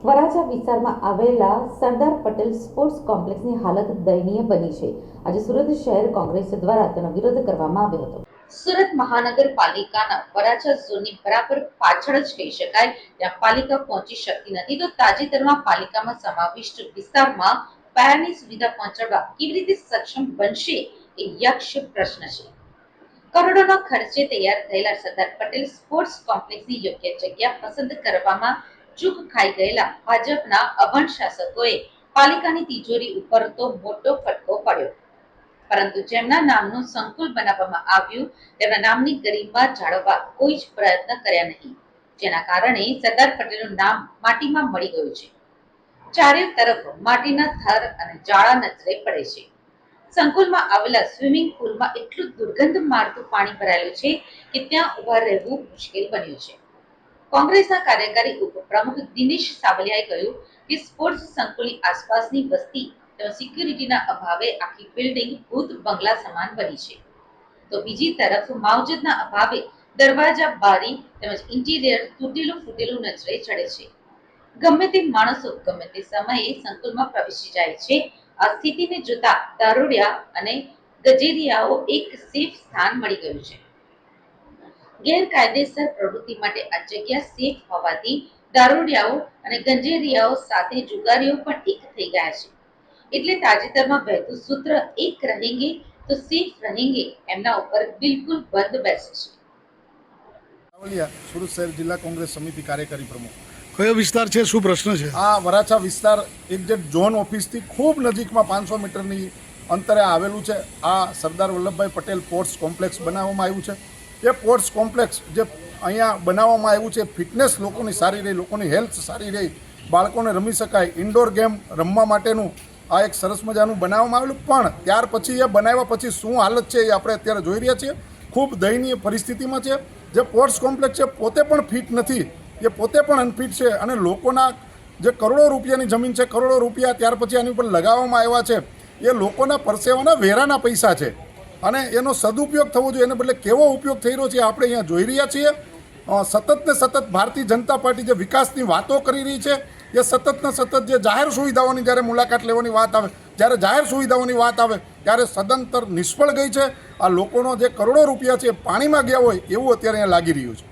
વરાછા વિસ્તારમાં આવેલા સરદાર પટેલ સ્પોર્ટ્સ કોમ્પ્લેક્સની હાલત દયનીય બની છે। આજે સુરત શહેર કોંગ્રેસ દ્વારા તેનો વિરોધ કરવામાં આવ્યો હતો। સુરત મહાનગરપાલિકાના વરાછા ઝોનની બરાબર પાછળ જ કહી શકાય ત્યાં પાલિકા પહોંચી શકતી નથી, તો તાજેતરમાં પાલિકામાં સમાવિષ્ટ વિસ્તારમાં પાયાની સુવિધા પહોંચાડવા કેવી રીતે સક્ષમ બનશે એ યક્ષ પ્રશ્ન છે। કરોડોના ખર્ચે તૈયાર થયેલા સરદાર પટેલ સ્પોર્ટ્સ કોમ્પ્લેક્સની યોગ્ય જગ્યા પસંદ કરવામાં ચૂક ખાઈ ગયેલા ભાજપના અભણ શાસકોએ પાલિકાની તિજોરી ઉપર તો મોટો ફટકો પડ્યો, પરંતુ જેમના નામનું સંકુલ બનાવવામાં આવ્યું તેમના નામની ગરિમા જાળવવા કોઈ જ પ્રયત્ન કર્યા નહીં, જેના કારણે સરદાર પટેલનું નામ માટીમાં મળી ગયું છે। ચારે તરફ માટીના થર અને જાળા નજરે પડે છે। સંકુલમાં આવેલા સ્વિમિંગ પુલમાં એટલું દુર્ગંધ મારતું પાણી ભરાયેલું છે કે ત્યાં ઉભા રહેવું મુશ્કેલ બન્યું છે। કોંગ્રેસના કાર્યકારી ઉપપ્રમુખ દિનેશ સાવલિયાએ કહ્યું કે સ્પોર્ટ્સ સંકુલની આસપાસની વસ્તી તેમજ સિક્યુરિટીના અભાવે આખી બિલ્ડિંગ ભૂત બંગલા સમાન બની છે, તો બીજી તરફ માવજતના અભાવે દરવાજા, બારી તેમજ ઇન્ટિરિયર તૂટેલું ફૂટેલું નજરે ચડે છે। ગમે તે માણસો ગમે તે સમયે સંકુલમાં પ્રવેશી જાય છે। આ સ્થિતિને જોતા દારૂડિયા અને ગજેરિયાઓ એક સેફ સ્થાન મળી ગયું છે। ગેરકાયદેસર પ્રવૃત્તિ માટે આ જગ્યા સેફ હોવાથી દારૂડિયાઓ અને ગંજેરિયાઓ સાથે જુગારીઓ પણ એક થઈ ગયા છે। એટલે તાજેતરમાં વહેતું સૂત્ર એક રહેંગે તો સેફ રહેંગે એમના ઉપર બિલકુલ બંધ બેસે છે। સુરત શહેર જિલ્લા કોંગ્રેસ સમિતિ કાર્યકારી પ્રમુખ। કયો વિસ્તાર છે, શું પ્રશ્ન છે? આ વરાછા વિસ્તાર એક્ઝેક્ટ ઝોન ઓફિસથી ખૂબ નજીકમાં 500 મીટરની અંતરે આવેલું છે। આ સરદાર વલ્લભભાઈ પટેલ સ્પોર્ટ્સ કોમ્પ્લેક્સ બનાવવામાં આવ્યું છે। એ સ્પોર્ટ્સ કોમ્પ્લેક્સ જે અહીંયા બનાવવામાં આવ્યું છે, ફિટનેસ લોકોની સારી રહી, લોકોની હેલ્થ સારી રહી, બાળકોને રમી શકાય, ઇન્ડોર ગેમ રમવા માટેનું આ એક સરસ મજાનું બનાવવામાં આવેલું। પણ ત્યાર પછી એ બનાવ્યા પછી શું હાલત છે એ આપણે અત્યારે જોઈ રહ્યા છીએ। ખૂબ દયનીય પરિસ્થિતિમાં છે। જે સ્પોર્ટ્સ કોમ્પ્લેક્સ છે પોતે પણ ફિટ નથી, એ પોતે પણ અનફિટ છે, અને લોકોના જે કરોડો રૂપિયાની જમીન છે, કરોડો રૂપિયા ત્યાર પછી આની ઉપર લગાવવામાં આવ્યા છે, એ લોકોના પરસેવાના વેરાના પૈસા છે, અને એનો સદુપયોગ થવો જોઈએ, એને બદલે કેવો ઉપયોગ થઈ રહ્યો છે આપણે અહીંયા જોઈ રહ્યા છીએ। સતત ને સતત ભારતીય જનતા પાર્ટી જે વિકાસની વાતો કરી રહી છે, એ સતત ને સતત જે જાહેર સુવિધાઓની જ્યારે મુલાકાત લેવાની વાત આવે, જ્યારે જાહેર સુવિધાઓની વાત આવે ત્યારે સદંતર નિષ્ફળ ગઈ છે। આ લોકોનો જે કરોડો રૂપિયા છે પાણીમાં ગયા હોય એવું અત્યારે અહીંયા લાગી રહ્યું છે।